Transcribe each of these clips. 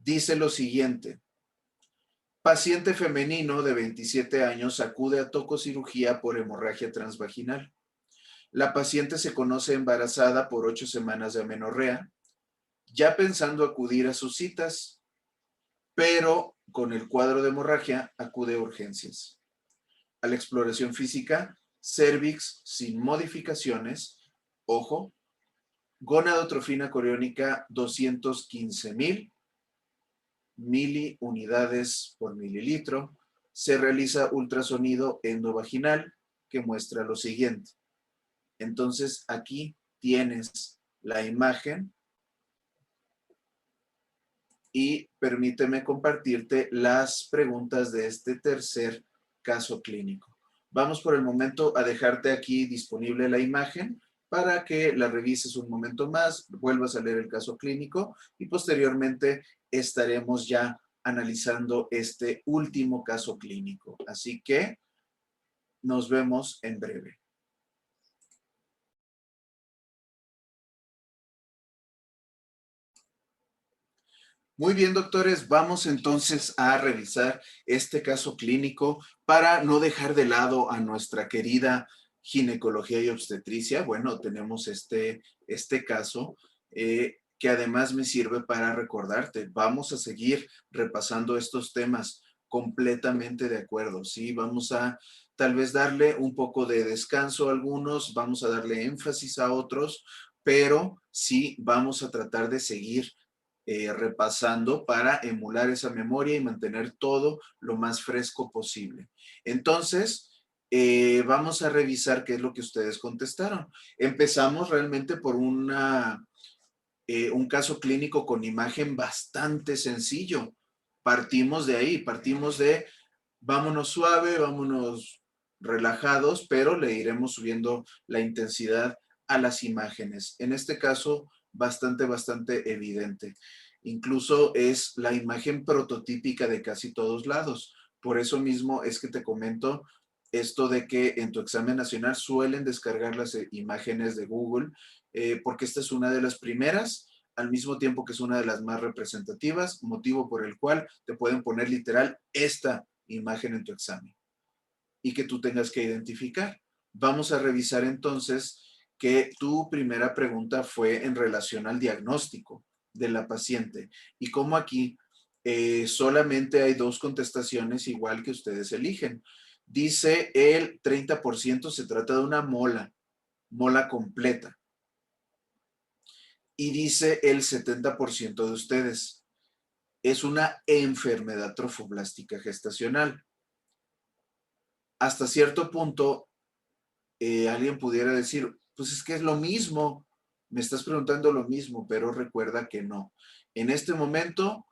Dice lo siguiente. Paciente femenino de 27 años acude a tococirugía por hemorragia transvaginal. La paciente se conoce embarazada por 8 semanas de amenorrea, ya pensando acudir a sus citas, pero con el cuadro de hemorragia acude a urgencias. A la exploración física, cervix sin modificaciones, ojo, gonadotrofina coriónica 215,000 miliunidades por mililitro. Se realiza ultrasonido endovaginal que muestra lo siguiente. Entonces aquí tienes la imagen y permíteme compartirte las preguntas de este tercer caso clínico. Vamos por el momento a dejarte aquí disponible la imagen para que la revises un momento más, vuelvas a leer el caso clínico y posteriormente estaremos ya analizando este último caso clínico. Así que nos vemos en breve. Muy bien, doctores, vamos entonces a revisar este caso clínico para no dejar de lado a nuestra querida ginecología y obstetricia. Bueno, tenemos este caso que además me sirve para recordarte. Vamos a seguir repasando estos temas completamente de acuerdo, ¿sí? Vamos a tal vez darle un poco de descanso a algunos, vamos a darle énfasis a otros, pero sí vamos a tratar de seguir repasando para emular esa memoria y mantener todo lo más fresco posible. Entonces, vamos a revisar qué es lo que ustedes contestaron. Empezamos realmente por un caso clínico con imagen bastante sencillo. Partimos de ahí, partimos de vámonos suave, vámonos relajados, pero le iremos subiendo la intensidad a las imágenes. En este caso, bastante evidente. Incluso es la imagen prototípica de casi todos lados. Por eso mismo es que te comento esto de que en tu examen nacional suelen descargar las imágenes de Google, porque esta es una de las primeras, al mismo tiempo que es una de las más representativas, motivo por el cual te pueden poner literal esta imagen en tu examen y que tú tengas que identificar. Vamos a revisar entonces que tu primera pregunta fue en relación al diagnóstico de la paciente y como aquí solamente hay 2 contestaciones igual que ustedes eligen. Dice el 30% se trata de una mola completa. Y dice el 70% de ustedes, es una enfermedad trofoblástica gestacional. Hasta cierto punto, alguien pudiera decir, pues es que es lo mismo, me estás preguntando lo mismo, pero recuerda que no. En este momento,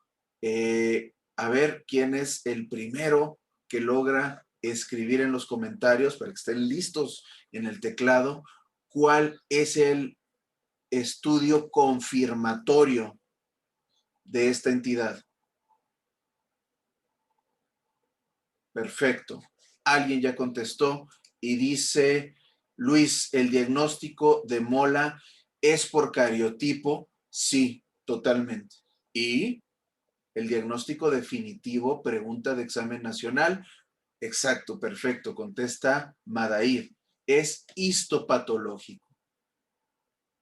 a ver quién es el primero que logra escribir en los comentarios para que estén listos en el teclado, cuál es el estudio confirmatorio de esta entidad. Perfecto. Alguien ya contestó y dice, Luis, ¿el diagnóstico de mola es por cariotipo? Sí, totalmente. ¿Y el diagnóstico definitivo? Pregunta de examen nacional. Exacto, perfecto. Contesta Madair. Es histopatológico.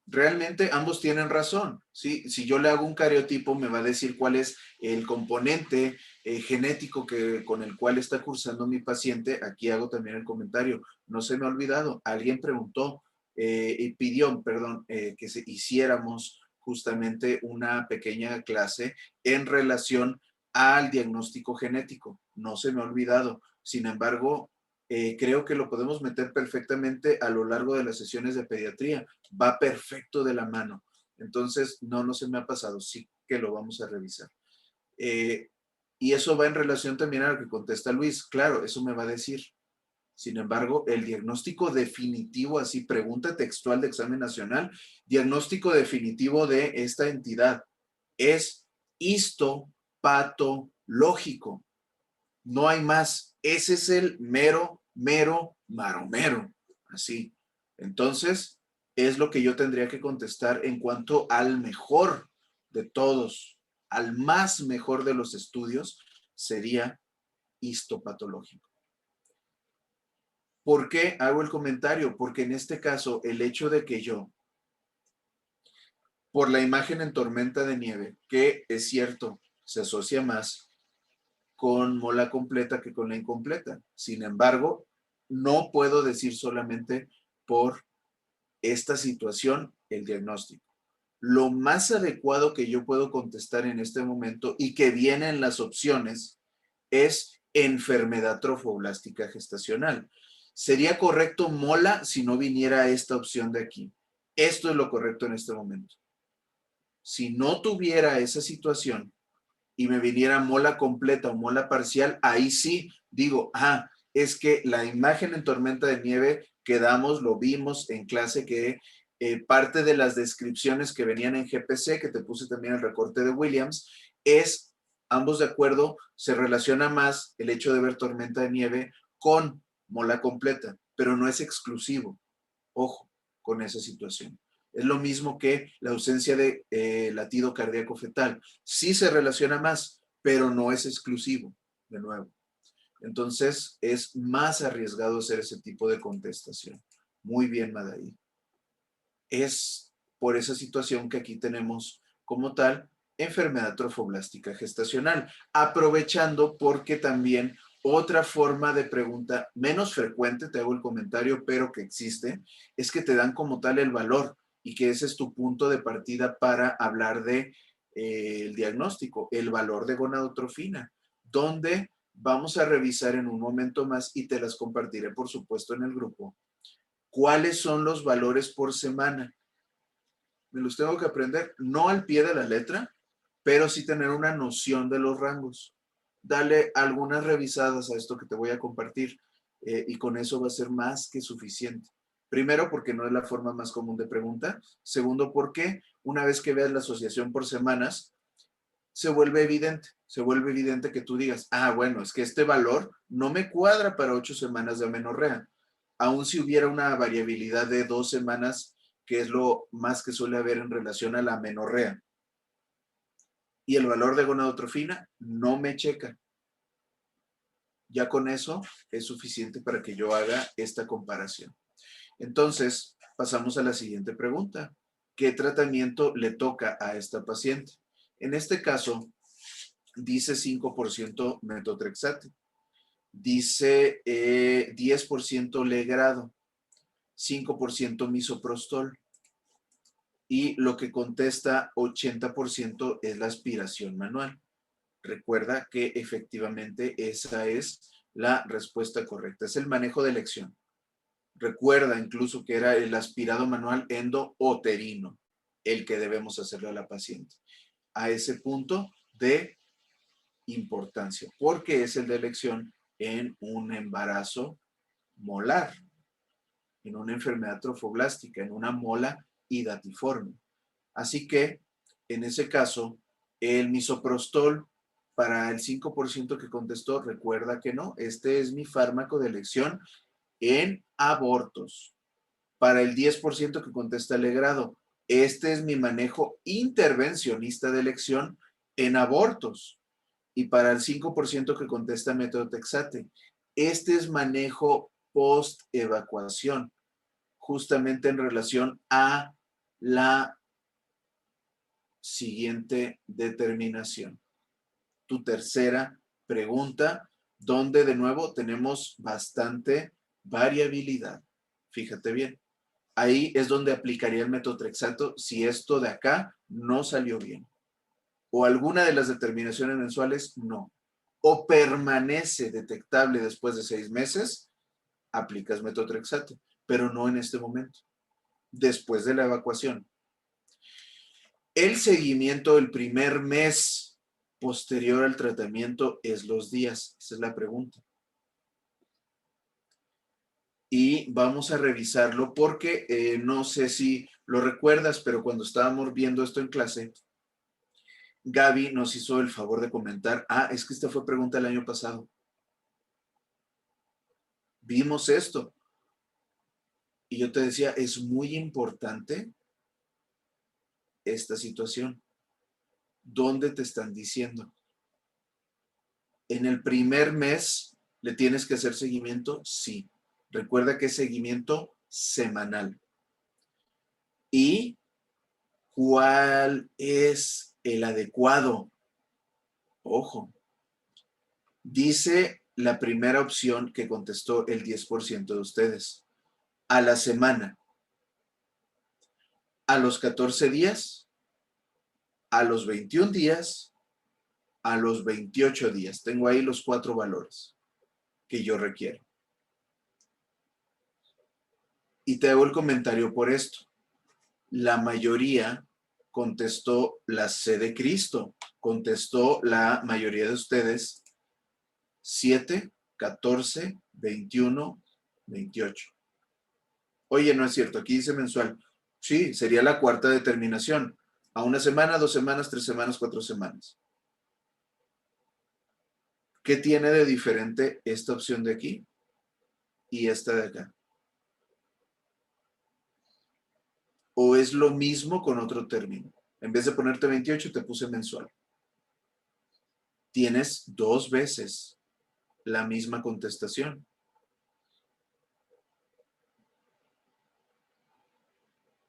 Realmente ambos tienen razón, ¿sí? Si yo le hago un cariotipo, me va a decir cuál es el componente genético con el cual está cursando mi paciente. Aquí hago también el comentario. No se me ha olvidado, alguien preguntó y pidió, perdón, que hiciéramos justamente una pequeña clase en relación al diagnóstico genético. No se me ha olvidado. Sin embargo, creo que lo podemos meter perfectamente a lo largo de las sesiones de pediatría. Va perfecto de la mano. Entonces, no se me ha pasado. Sí que lo vamos a revisar. Y eso va en relación también a lo que contesta Luis. Claro, eso me va a decir. Sin embargo, el diagnóstico definitivo, así pregunta textual de examen nacional, diagnóstico definitivo de esta entidad es histopatológico. No hay más. Ese es el mero, maromero. Así. Entonces, es lo que yo tendría que contestar en cuanto al mejor de todos. al más mejor de los estudios, sería histopatológico. ¿Por qué hago el comentario? Porque en este caso, el hecho de que yo, por la imagen en tormenta de nieve, que es cierto, se asocia más con mola completa que con la incompleta. Sin embargo, no puedo decir solamente por esta situación el diagnóstico. Lo más adecuado que yo puedo contestar en este momento y que viene en las opciones es enfermedad trofoblástica gestacional. Sería correcto mola si no viniera esta opción de aquí. Esto es lo correcto en este momento. Si no tuviera esa situación y me viniera mola completa o mola parcial, ahí sí digo, es que la imagen en tormenta de nieve que damos, lo vimos en clase que parte de las descripciones que venían en GPC, que te puse también el recorte de Williams, es, ambos de acuerdo, se relaciona más el hecho de ver tormenta de nieve con mola completa, pero no es exclusivo. Ojo con esa situación. Es lo mismo que la ausencia de latido cardíaco fetal. Sí se relaciona más, pero no es exclusivo, de nuevo. Entonces, es más arriesgado hacer ese tipo de contestación. Muy bien, Madaí. Es por esa situación que aquí tenemos como tal enfermedad trofoblástica gestacional, aprovechando porque también otra forma de pregunta menos frecuente, te hago el comentario, pero que existe, es que te dan como tal el valor y que ese es tu punto de partida para hablar de el diagnóstico, el valor de gonadotrofina, donde vamos a revisar en un momento más y te las compartiré, por supuesto, en el grupo. ¿Cuáles son los valores por semana? Me los tengo que aprender, no al pie de la letra, pero sí tener una noción de los rangos. Dale algunas revisadas a esto que te voy a compartir y con eso va a ser más que suficiente. Primero, porque no es la forma más común de preguntar. Segundo, porque una vez que veas la asociación por semanas, se vuelve evidente. Se vuelve evidente que tú digas, bueno, es que este valor no me cuadra para 8 semanas de amenorrea. Aun si hubiera una variabilidad de 2 semanas, que es lo más que suele haber en relación a la amenorrea. Y el valor de gonadotrofina no me checa. Ya con eso es suficiente para que yo haga esta comparación. Entonces, pasamos a la siguiente pregunta. ¿Qué tratamiento le toca a esta paciente? En este caso, dice 5% metotrexate, dice 10% legrado, 5% misoprostol, y lo que contesta 80% es la aspiración manual. Recuerda que efectivamente esa es la respuesta correcta, es el manejo de elección. Recuerda incluso que era el aspirado manual endouterino el que debemos hacerle a la paciente. A ese punto de importancia, porque es el de elección en un embarazo molar, en una enfermedad trofoblástica, en una mola hidatiforme. Así que, en ese caso, el misoprostol para el 5% que contestó, recuerda que no, este es mi fármaco de elección en abortos. Para el 10% que contesta legrado, este es mi manejo intervencionista de elección en abortos. Y para el 5% que contesta metotrexate, este es manejo post-evacuación, justamente en relación a la siguiente determinación. Tu tercera pregunta, donde de nuevo tenemos bastante variabilidad. Fíjate bien. Ahí es donde aplicaría el metotrexato si esto de acá no salió bien. O alguna de las determinaciones mensuales, no. O permanece detectable después de 6 meses, aplicas metotrexato, pero no en este momento, después de la evacuación. El seguimiento del primer mes posterior al tratamiento es los días. Esa es la pregunta. Y vamos a revisarlo porque no sé si lo recuerdas, pero cuando estábamos viendo esto en clase, Gaby nos hizo el favor de comentar, es que esta fue pregunta el año pasado. Vimos esto. Y yo te decía, es muy importante esta situación. ¿Dónde te están diciendo? En el primer mes, ¿le tienes que hacer seguimiento? Sí. Recuerda que es seguimiento semanal. ¿Y cuál es el adecuado? Ojo. Dice la primera opción que contestó el 10% de ustedes. A la semana. A los 14 días. A los 21 días. A los 28 días. Tengo ahí los 4 valores que yo requiero. Y te hago el comentario por esto. La mayoría contestó la C de Cristo. Contestó la mayoría de ustedes 7, 14, 21, 28. Oye, no es cierto, aquí dice mensual. Sí, sería la cuarta determinación. A una semana, 2 semanas, 3 semanas, 4 semanas. ¿Qué tiene de diferente esta opción de aquí y esta de acá? ¿O es lo mismo con otro término? En vez de ponerte 28, te puse mensual. Tienes 2 veces la misma contestación.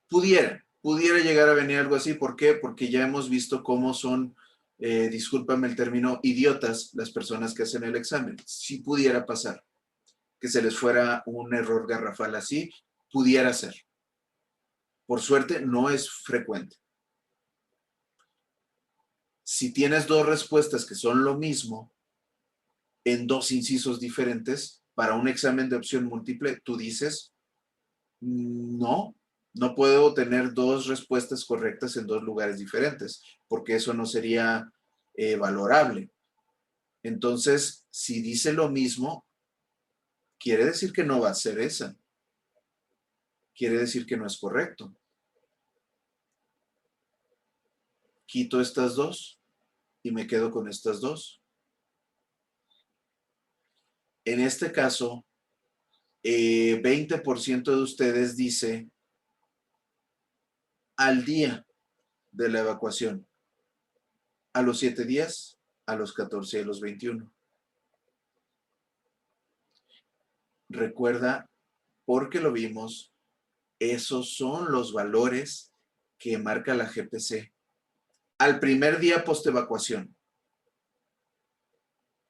Pudiera llegar a venir algo así. ¿Por qué? Porque ya hemos visto cómo son, discúlpame el término, idiotas las personas que hacen el examen. Si pudiera pasar que se les fuera un error garrafal así, pudiera ser. Por suerte, no es frecuente. Si tienes 2 respuestas que son lo mismo, en 2 incisos diferentes, para un examen de opción múltiple, tú dices, no, no puedo tener 2 respuestas correctas en 2 lugares diferentes, porque eso no sería valorable. Entonces, si dice lo mismo, quiere decir que no va a ser esa. Quiere decir que no es correcto. Quito estas 2 y me quedo con estas 2. En este caso, 20% de ustedes dice al día de la evacuación, a los 7 días, a los 14 y a los 21. Recuerda, porque lo vimos, esos son los valores que marca la GPC. Al primer día post-evacuación.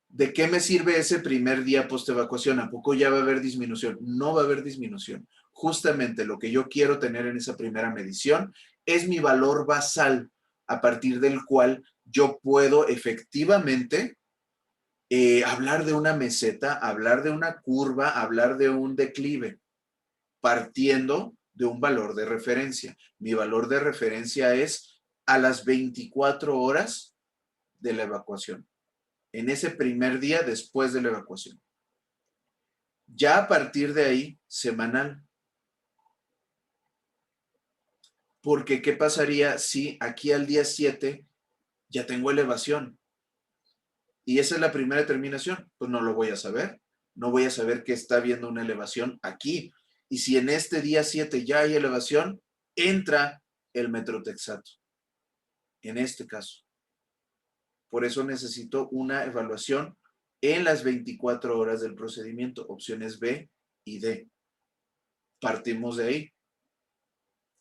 ¿De qué me sirve ese primer día post-evacuación? ¿A poco ya va a haber disminución? No va a haber disminución. Justamente lo que yo quiero tener en esa primera medición es mi valor basal, a partir del cual yo puedo efectivamente hablar de una meseta, hablar de una curva, hablar de un declive, partiendo de un valor de referencia. Mi valor de referencia es a las 24 horas de la evacuación, en ese primer día después de la evacuación. Ya a partir de ahí, semanal. Porque, ¿qué pasaría si aquí al día 7 ya tengo elevación? Y esa es la primera determinación. Pues no lo voy a saber. No voy a saber que está habiendo una elevación aquí. Y si en este día 7 ya hay elevación, entra el metrotexato. En este caso. Por eso necesito una evaluación en las 24 horas del procedimiento. Opciones B y D. Partimos de ahí.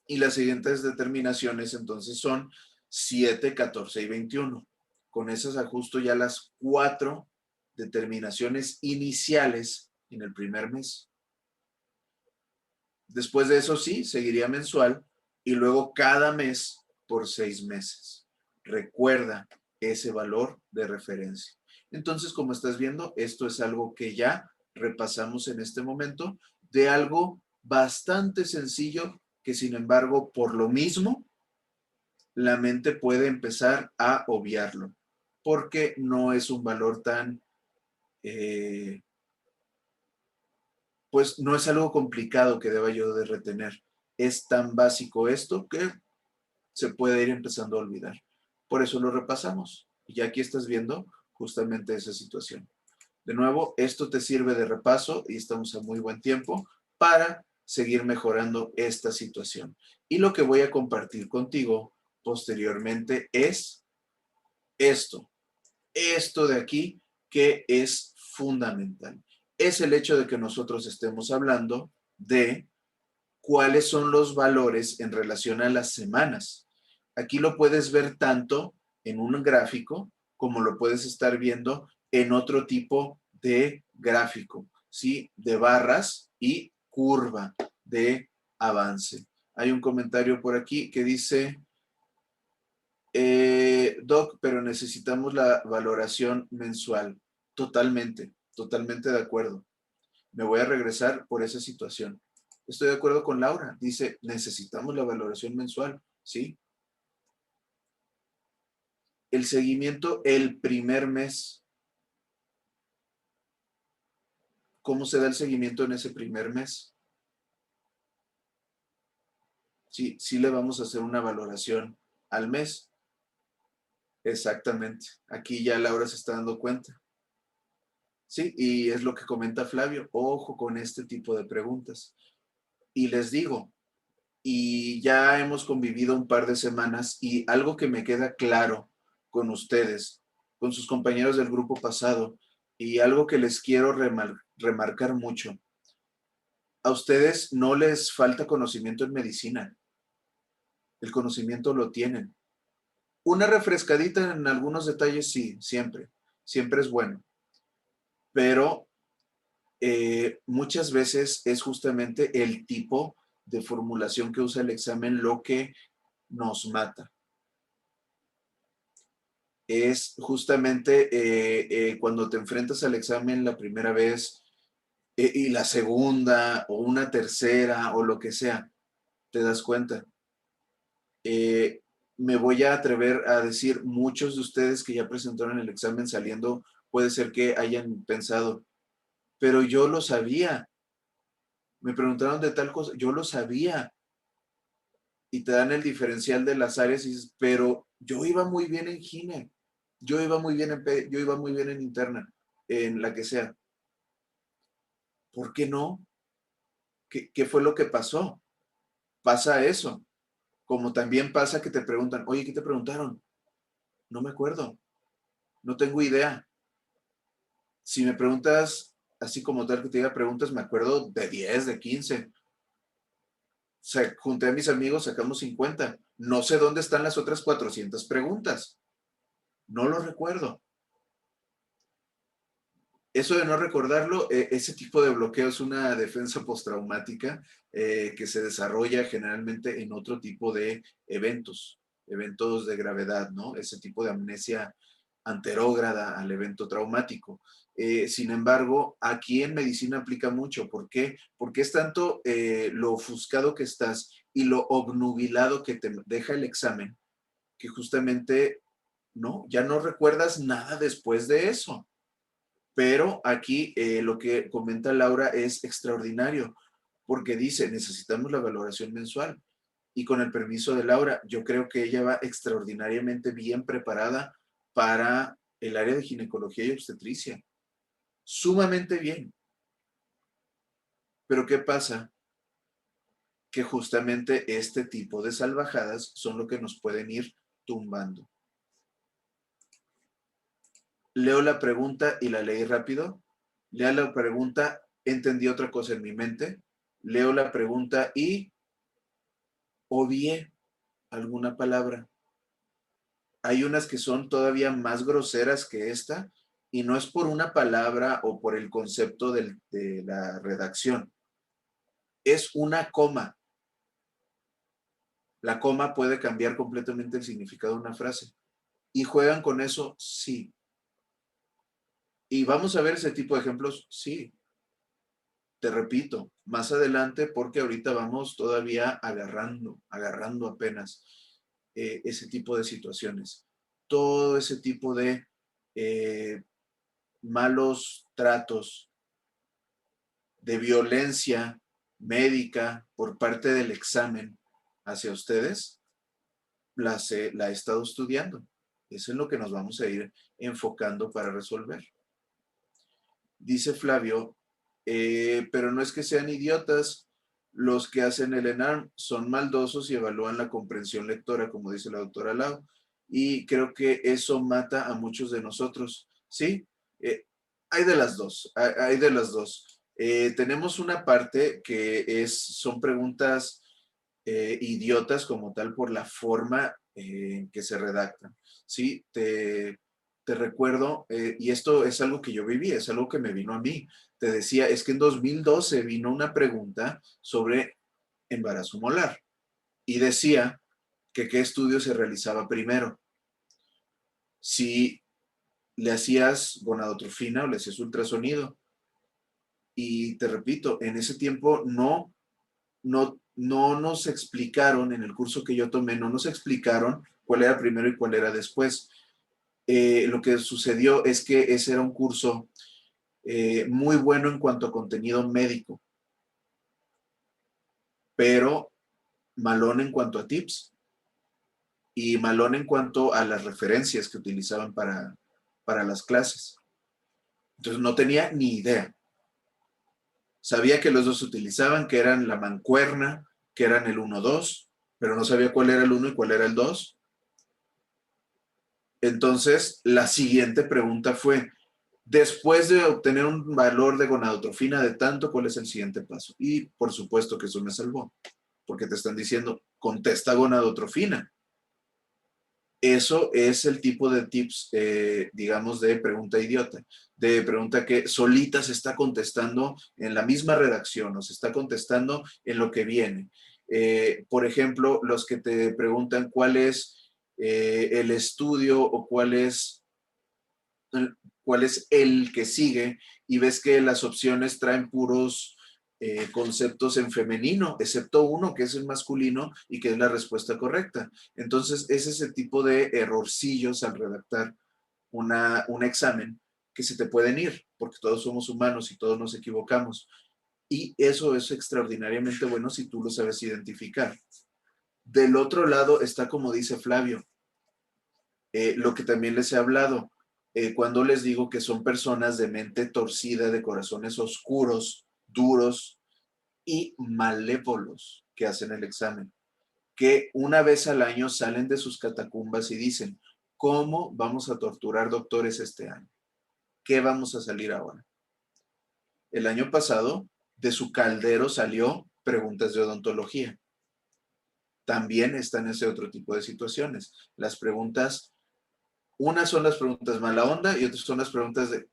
Y las siguientes determinaciones entonces son 7, 14 y 21. Con esas ajusto ya las 4 determinaciones iniciales en el primer mes. Después de eso sí, seguiría mensual y luego cada mes por 6 meses. Recuerda ese valor de referencia. Entonces, como estás viendo, esto es algo que ya repasamos en este momento, de algo bastante sencillo que, sin embargo, por lo mismo, la mente puede empezar a obviarlo, porque no es un valor tan, pues no es algo complicado que deba yo de retener. Es tan básico esto que se puede ir empezando a olvidar. Por eso lo repasamos. Y ya aquí estás viendo justamente esa situación. De nuevo, esto te sirve de repaso y estamos a muy buen tiempo para seguir mejorando esta situación. Y lo que voy a compartir contigo posteriormente es Esto de aquí que es fundamental. Es el hecho de que nosotros estemos hablando de cuáles son los valores en relación a las semanas. Aquí lo puedes ver tanto en un gráfico como lo puedes estar viendo en otro tipo de gráfico, ¿sí? De barras y curva de avance. Hay un comentario por aquí que dice, Doc, pero necesitamos la valoración mensual. Totalmente, totalmente de acuerdo. Me voy a regresar por esa situación. Estoy de acuerdo con Laura. Dice, necesitamos la valoración mensual, ¿sí? El seguimiento el primer mes. ¿Cómo se da el seguimiento en ese primer mes? Sí, sí le vamos a hacer una valoración al mes. Exactamente. Aquí ya Laura se está dando cuenta. Sí, y es lo que comenta Flavio. Ojo con este tipo de preguntas. Y les digo, y ya hemos convivido un par de semanas y algo que me queda claro con ustedes, con sus compañeros del grupo pasado, y algo que les quiero remarcar mucho. A ustedes no les falta conocimiento en medicina. El conocimiento lo tienen. Una refrescadita en algunos detalles, sí, siempre. Siempre es bueno. Pero muchas veces es justamente el tipo de formulación que usa el examen lo que nos mata. Es justamente cuando te enfrentas al examen la primera vez y la segunda o una tercera o lo que sea, te das cuenta. Eh, Me voy a atrever a decir, muchos de ustedes que ya presentaron el examen saliendo, puede ser que hayan pensado, pero yo lo sabía, me preguntaron de tal cosa, yo lo sabía, y te dan el diferencial de las áreas y dices, pero yo iba muy bien en gine, yo iba muy bien yo iba muy bien en interna, en la que sea. ¿Por qué no? ¿Qué fue lo que pasó? Pasa eso. Como también pasa que te preguntan, oye, ¿qué te preguntaron? No me acuerdo, no tengo idea. Si me preguntas así como tal que te diga preguntas, me acuerdo de 10, de 15. O sea, junté a mis amigos, sacamos 50. No sé dónde están las otras 400 preguntas. No lo recuerdo. Eso de no recordarlo, ese tipo de bloqueo es una defensa postraumática que se desarrolla generalmente en otro tipo de eventos de gravedad, ¿no? Ese tipo de amnesia anterógrada al evento traumático. Sin embargo, aquí en medicina aplica mucho. ¿Por qué? Porque es tanto lo ofuscado que estás y lo obnubilado que te deja el examen, que justamente, ¿no? Ya no recuerdas nada después de eso. Pero aquí lo que comenta Laura es extraordinario, porque dice, necesitamos la valoración mensual. Y con el permiso de Laura, yo creo que ella va extraordinariamente bien preparada para el área de ginecología y obstetricia. Sumamente bien. Pero ¿qué pasa? Que justamente este tipo de salvajadas son lo que nos pueden ir tumbando. Leo la pregunta y la leí rápido. Leo la pregunta, entendí otra cosa en mi mente. Leo la pregunta y obvié alguna palabra. Hay unas que son todavía más groseras que esta y no es por una palabra o por el concepto de la redacción. Es una coma. La coma puede cambiar completamente el significado de una frase. ¿Y juegan con eso? Sí. ¿Y vamos a ver ese tipo de ejemplos? Sí. Te repito, más adelante, porque ahorita vamos todavía agarrando apenas ese tipo de situaciones. Todo ese tipo de eh, malos tratos, de violencia médica por parte del examen hacia ustedes, la he estado estudiando. Eso es lo que nos vamos a ir enfocando para resolver. Dice Flavio, pero no es que sean idiotas los que hacen el ENARM, son maldosos y evalúan la comprensión lectora, como dice la doctora Lau. y creo que eso mata a muchos de nosotros, ¿sí? Hay de las dos, hay de las dos. Tenemos una parte que son preguntas idiotas como tal por la forma en que se redactan, ¿sí? Te recuerdo, y esto es algo que yo viví, es algo que me vino a mí. Te decía, es que en 2012 vino una pregunta sobre embarazo molar y decía que qué estudio se realizaba primero. Si le hacías gonadotrofina o le hacías ultrasonido. Y te repito, en ese tiempo no nos explicaron, en el curso que yo tomé, no nos explicaron cuál era primero y cuál era después. Lo que sucedió es que ese era un curso muy bueno en cuanto a contenido médico, pero malón en cuanto a tips y malón en cuanto a las referencias que utilizaban para las clases. Entonces no tenía ni idea. Sabía que los dos se utilizaban, que eran la mancuerna, que eran el 1-2, pero no sabía cuál era el 1 y cuál era el 2. Entonces, la siguiente pregunta fue, después de obtener un valor de gonadotrofina de tanto, ¿cuál es el siguiente paso? Y por supuesto que eso me salvó, porque te están diciendo, contesta gonadotrofina. Eso es el tipo de tips, digamos, de pregunta idiota, de pregunta que solita se está contestando en la misma redacción o se está contestando en lo que viene. Por ejemplo, los que te preguntan cuál es el estudio o cuál es el que sigue y ves que las opciones traen puros conceptos en femenino, excepto uno que es el masculino y que es la respuesta correcta. Entonces, es ese tipo de errorcillos al redactar un examen que se te pueden ir, porque todos somos humanos y todos nos equivocamos. Y eso es extraordinariamente bueno si tú lo sabes identificar. Del otro lado está, como dice Flavio, lo que también les he hablado, cuando les digo que son personas de mente torcida, de corazones oscuros, duros y malévolos que hacen el examen, que una vez al año salen de sus catacumbas y dicen, ¿cómo vamos a torturar doctores este año? ¿Qué vamos a salir ahora? El año pasado, de su caldero salió preguntas de odontología. También están ese otro tipo de situaciones. Las preguntas, unas son las preguntas mala onda y otras son las preguntas de,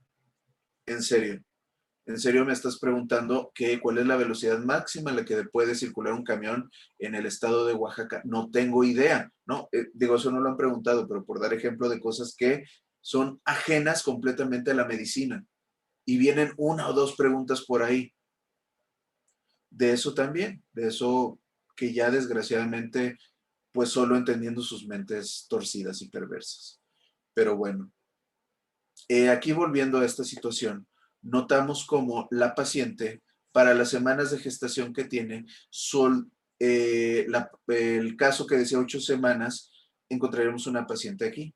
en serio me estás preguntando cuál es la velocidad máxima a la que puede circular un camión en el estado de Oaxaca. No tengo idea, ¿no? Digo, eso no lo han preguntado, pero por dar ejemplo de cosas que son ajenas completamente a la medicina. Y vienen una o dos preguntas por ahí. De eso también, de eso que ya desgraciadamente, pues solo entendiendo sus mentes torcidas y perversas. Pero bueno, aquí volviendo a esta situación, notamos como la paciente, para las semanas de gestación que tiene, el caso que decía 8 semanas, encontraríamos una paciente aquí.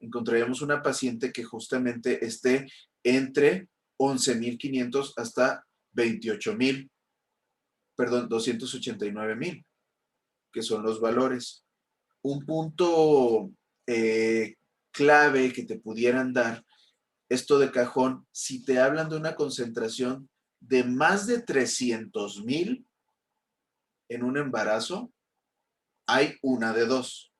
Encontraríamos una paciente que justamente esté entre 11,500 hasta 28,000, perdón, 289,000, que son los valores. Un punto clave que te pudieran dar esto de cajón, si te hablan de una concentración de más de 300,000 en un embarazo, hay una de dos.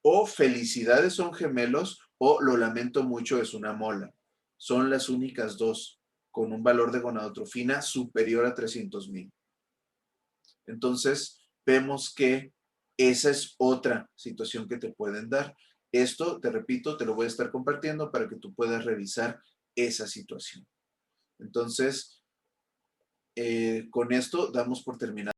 O felicidades son gemelos o lo lamento mucho es una mola. Son las únicas dos con un valor de gonadotrofina superior a 300,000. Entonces, vemos que esa es otra situación que te pueden dar. Esto, te repito, te lo voy a estar compartiendo para que tú puedas revisar esa situación. Entonces, con esto damos por terminado.